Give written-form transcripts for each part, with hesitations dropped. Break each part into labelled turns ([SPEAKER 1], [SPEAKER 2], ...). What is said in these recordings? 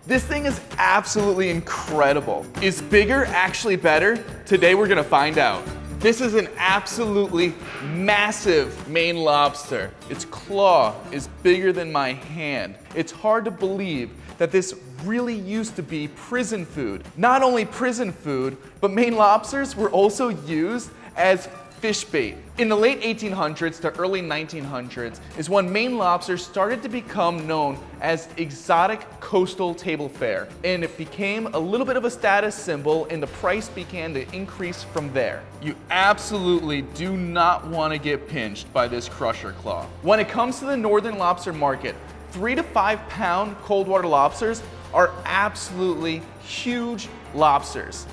[SPEAKER 1] This thing is absolutely incredible. Is bigger actually better? Today we're gonna find out. This is an absolutely massive Maine lobster. Its claw is bigger than my hand. It's hard to believe that this really used to be prison food. Not only prison food, but Maine lobsters were also used as fish bait. In the late 1800s to early 1900s is when Maine lobster started to become known as exotic coastal table fare, and it became a little bit of a status symbol, and the price began to increase from there. You absolutely do not want to get pinched by this crusher claw. When it comes to the northern lobster market, 3 to 5 pound cold water lobsters are absolutely huge lobsters.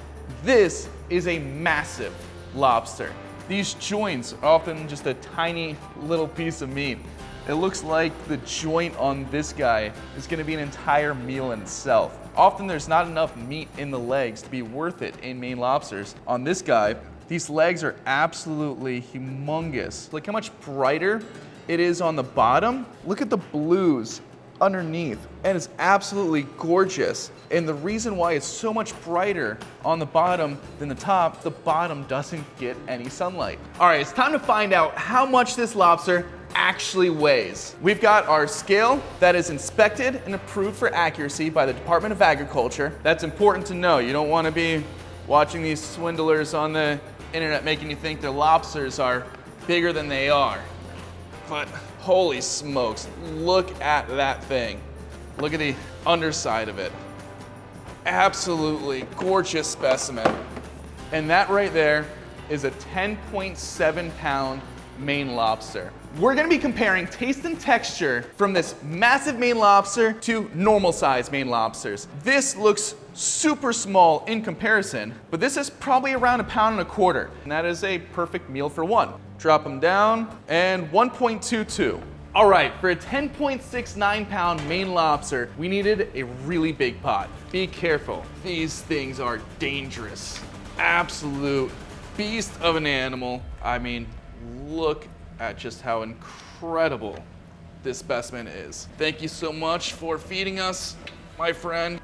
[SPEAKER 1] This is a massive lobster. These joints are often just a tiny little piece of meat. It looks like the joint on this guy is gonna be an entire meal in itself. Often there's not enough meat in the legs to be worth it in Maine lobsters. On this guy, these legs are absolutely humongous. Look how much brighter it is on the bottom. Look at the blues underneath, and it's absolutely gorgeous. And the reason why it's so much brighter on the bottom than the bottom doesn't get any sunlight. All right, it's time to find out how much this lobster actually weighs. We've got our scale that is inspected and approved for accuracy by the Department of Agriculture. That's important to know. You don't want to be watching these swindlers on the internet making you think their lobsters are bigger than they are. But holy smokes, look at that thing. Look at the underside of it. Absolutely gorgeous specimen. And that right there is a 10.7 pound Maine lobster. We're gonna be comparing taste and texture from this massive Maine lobster to normal size Maine lobsters. This looks super small in comparison, but this is probably around 1.25 pounds, and that is a perfect meal for one. Drop them down, and 1.22. All right, for a 10.69 pound Maine lobster, we needed a really big pot. Be careful, these things are dangerous. Absolute beast of an animal. I mean, look at just how incredible this specimen is. Thank you so much for feeding us, my friend.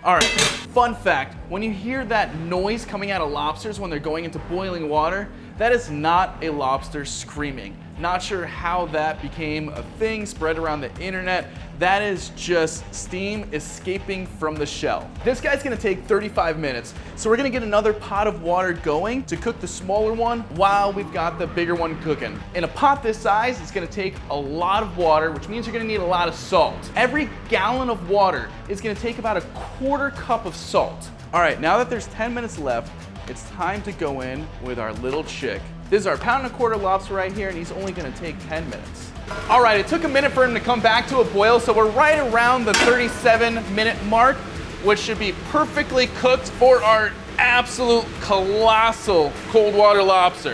[SPEAKER 1] All right, fun fact, when you hear that noise coming out of lobsters when they're going into boiling water, that is not a lobster screaming. Not sure how that became a thing spread around the internet. That is just steam escaping from the shell. This guy's gonna take 35 minutes, so we're gonna get another pot of water going to cook the smaller one while we've got the bigger one cooking. In a pot this size, it's gonna take a lot of water, which means you're gonna need a lot of salt. Every gallon of water is gonna take about 1/4 cup of salt. All right, now that there's 10 minutes left, it's time to go in with our little chick. This is our 1.25 pound lobster right here, and he's only gonna take 10 minutes. All right, it took a minute for him to come back to a boil, so we're right around the 37-minute mark, which should be perfectly cooked for our absolute colossal cold water lobster.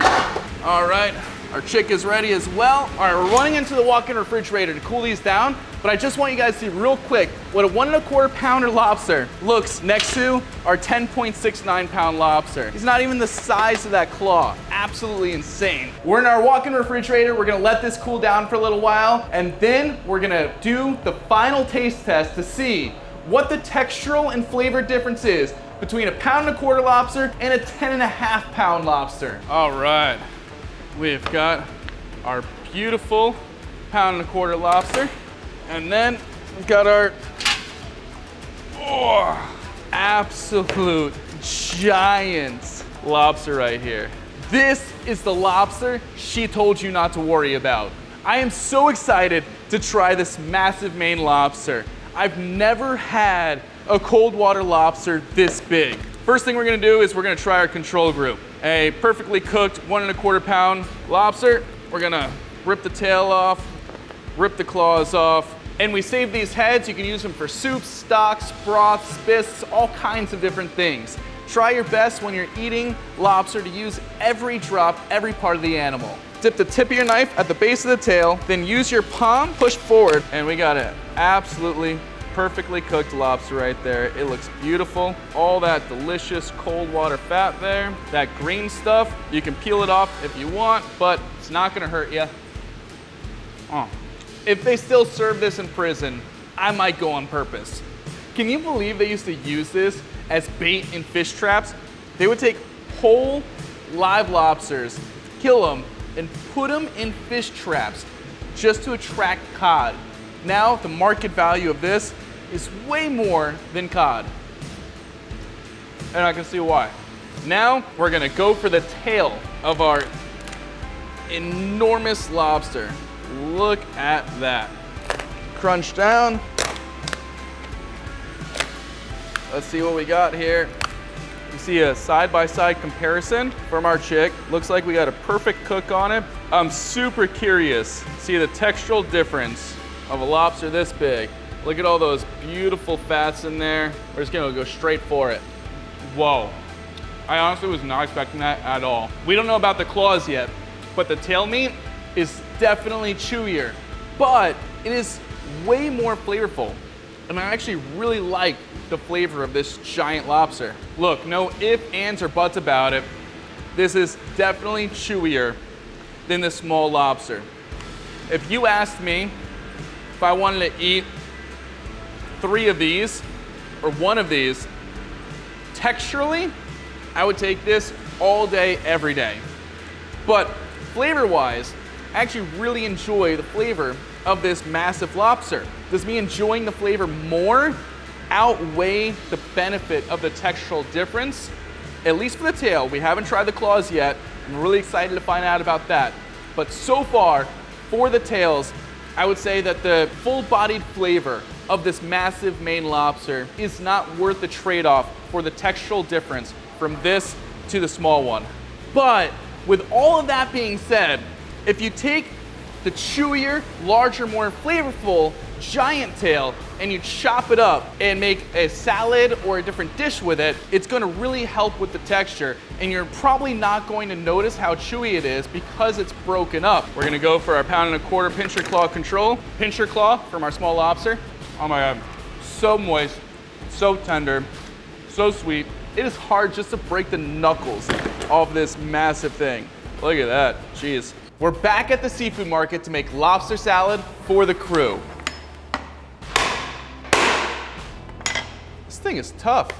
[SPEAKER 1] All right, our chick is ready as well. All right, we're running into the walk-in refrigerator to cool these down, but I just want you guys to see real quick what a 1.25 pounder lobster looks next to our 10.69 pound lobster. He's not even the size of that claw. Absolutely insane. We're in our walk-in refrigerator. We're gonna let this cool down for a little while, and then we're gonna do the final taste test to see what the textural and flavor difference is between a 1.25 pound lobster and a 10.5 pound lobster. All right, we've got our beautiful 1.25 pound lobster, and then we've got our absolute giant lobster right here. This is the lobster she told you not to worry about. I am so excited to try this massive Maine lobster. I've never had a cold water lobster this big. First thing we're gonna do is we're gonna try our control group. A perfectly cooked 1.25 pound lobster. We're gonna rip the tail off, rip the claws off, and we save these heads. You can use them for soups, stocks, broths, bisques, all kinds of different things. Try your best when you're eating lobster to use every drop, every part of the animal. Dip the tip of your knife at the base of the tail, then use your palm, push forward, and we got an absolutely perfectly cooked lobster right there. It looks beautiful. All that delicious cold water fat there. That green stuff, you can peel it off if you want, but it's not gonna hurt you. If they still serve this in prison, I might go on purpose. Can you believe they used to use this as bait in fish traps? They would take whole live lobsters, kill them, and put them in fish traps just to attract cod. Now, the market value of this is way more than cod. And I can see why. Now, we're gonna go for the tail of our enormous lobster. Look at that. Crunch down. Let's see what we got here. You see a side-by-side comparison from our chick. Looks like we got a perfect cook on it. I'm super curious to see the textural difference of a lobster this big. Look at all those beautiful fats in there. We're just gonna go straight for it. Whoa. I honestly was not expecting that at all. We don't know about the claws yet, but the tail meat is definitely chewier, but it is way more flavorful. And I actually really like the flavor of this giant lobster. Look, no ifs, ands, or buts about it. This is definitely chewier than the small lobster. If you asked me if I wanted to eat 3 of these or 1 of these, texturally, I would take this all day, every day. But flavor-wise, I actually really enjoy the flavor of this massive lobster. Does me enjoying the flavor more outweigh the benefit of the textural difference? At least for the tail. We haven't tried the claws yet. I'm really excited to find out about that. But so far, for the tails, I would say that the full-bodied flavor of this massive Maine lobster is not worth the trade-off for the textural difference from this to the small one. But with all of that being said, if you take the chewier, larger, more flavorful giant tail and you chop it up and make a salad or a different dish with it, it's gonna really help with the texture, and you're probably not going to notice how chewy it is because it's broken up. We're gonna go for our 1.25 pound pincher claw control. Pincher claw from our small lobster. Oh my God, so moist, so tender, so sweet. It is hard just to break the knuckles off this massive thing. Look at that, jeez. We're back at the seafood market to make lobster salad for the crew. This thing is tough.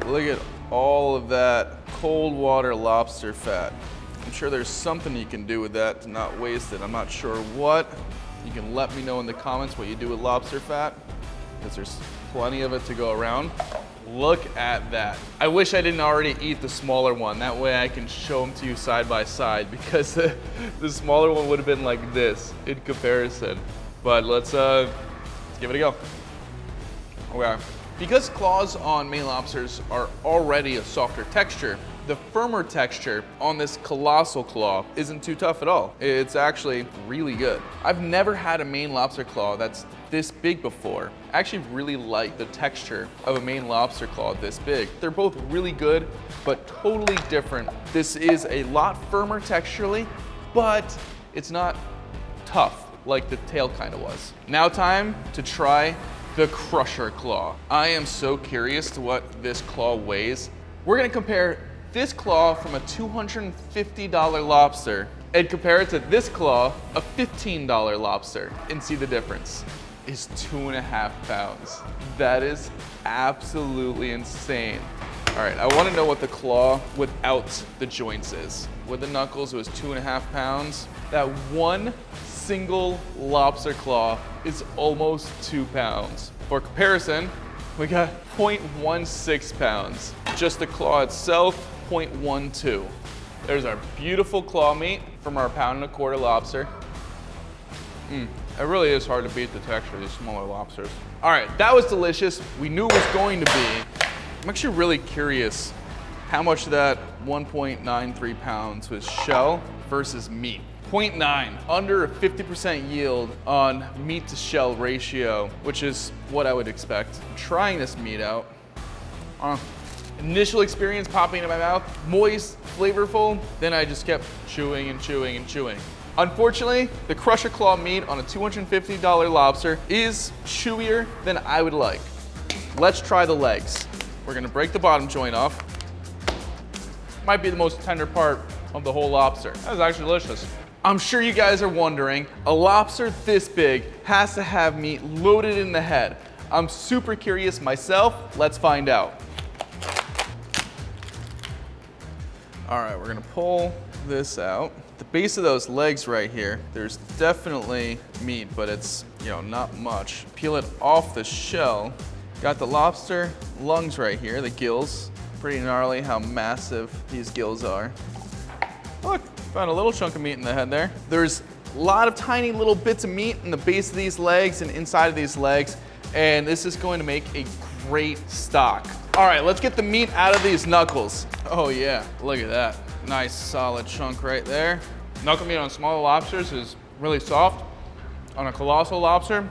[SPEAKER 1] Look at all of that cold water lobster fat. I'm sure there's something you can do with that to not waste it. I'm not sure what. You can let me know in the comments what you do with lobster fat, because there's plenty of it to go around. Look at that. I wish I didn't already eat the smaller one. That way I can show them to you side by side, because the smaller one would have been like this in comparison. But let's give it a go. Okay. Because claws on Maine lobsters are already a softer texture, the firmer texture on this colossal claw isn't too tough at all. It's actually really good. I've never had a Maine lobster claw that's this big before. I actually really like the texture of a Maine lobster claw this big. They're both really good, but totally different. This is a lot firmer texturally, but it's not tough like the tail kind of was. Now time to try the crusher claw. I am so curious to what this claw weighs. We're gonna compare this claw from a $250 lobster and compare it to this claw, a $15 lobster, and see the difference. It's 2.5 pounds. That is absolutely insane. All right, I wanna know what the claw without the joints is. With the knuckles, it was 2.5 pounds. That one single lobster claw is almost 2 pounds. For comparison, we got 0.16 pounds. Just the claw itself, 0.12. There's our beautiful claw meat from our 1.25 pound lobster. It really is hard to beat the texture of these smaller lobsters. All right, that was delicious. We knew it was going to be. I'm actually really curious how much of that 1.93 pounds was shell versus meat. 0.9, under a 50% yield on meat to shell ratio, which is what I would expect. I'm trying this meat out. Initial experience popping in my mouth, moist, flavorful, then I just kept chewing and chewing and chewing. Unfortunately, the crusher claw meat on a $250 lobster is chewier than I would like. Let's try the legs. We're gonna break the bottom joint off. Might be the most tender part of the whole lobster. That was actually delicious. I'm sure you guys are wondering, a lobster this big has to have meat loaded in the head. I'm super curious myself. Let's find out. All right, we're gonna pull this out. The base of those legs right here, there's definitely meat, but it's, not much. Peel it off the shell. Got the lobster lungs right here, the gills. Pretty gnarly how massive these gills are. Look, found a little chunk of meat in the head there. There's a lot of tiny little bits of meat in the base of these legs and inside of these legs, and this is going to make a great stock. All right, let's get the meat out of these knuckles. Oh yeah, look at that. Nice solid chunk right there. Knuckle meat on smaller lobsters is really soft. On a colossal lobster,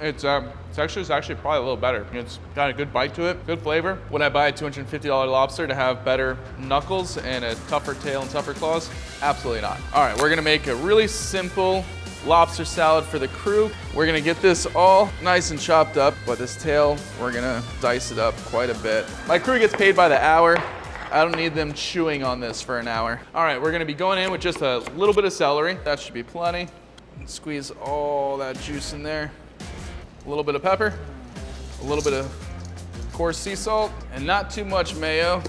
[SPEAKER 1] it's actually probably a little better. It's got a good bite to it, good flavor. Would I buy a $250 lobster to have better knuckles and a tougher tail and tougher claws? Absolutely not. All right, we're gonna make a really simple lobster salad for the crew. We're gonna get this all nice and chopped up, but this tail, we're gonna dice it up quite a bit. My crew gets paid by the hour. I don't need them chewing on this for an hour. All right, we're gonna be going in with just a little bit of celery. That should be plenty. Squeeze all that juice in there. A little bit of pepper, a little bit of coarse sea salt, and not too much mayo.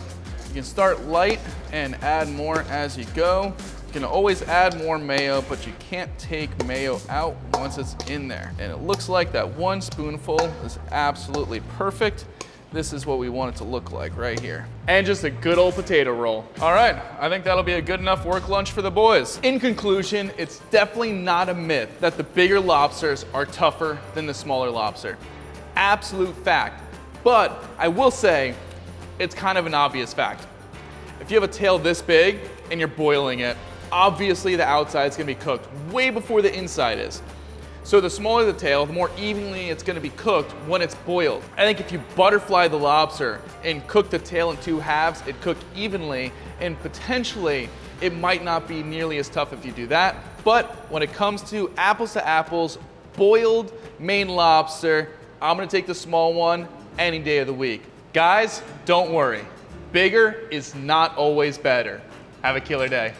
[SPEAKER 1] You can start light and add more as you go. You can always add more mayo, but you can't take mayo out once it's in there. And it looks like that 1 spoonful is absolutely perfect. This is what we want it to look like right here. And just a good old potato roll. All right, I think that'll be a good enough work lunch for the boys. In conclusion, it's definitely not a myth that the bigger lobsters are tougher than the smaller lobster. Absolute fact. But I will say, it's kind of an obvious fact. If you have a tail this big and you're boiling it, obviously the outside's gonna be cooked way before the inside is. So the smaller the tail, the more evenly it's gonna be cooked when it's boiled. I think if you butterfly the lobster and cook the tail in 2 halves, it cooked evenly, and potentially it might not be nearly as tough if you do that. But when it comes to apples, boiled Maine lobster, I'm gonna take the small one any day of the week. Guys, don't worry. Bigger is not always better. Have a killer day.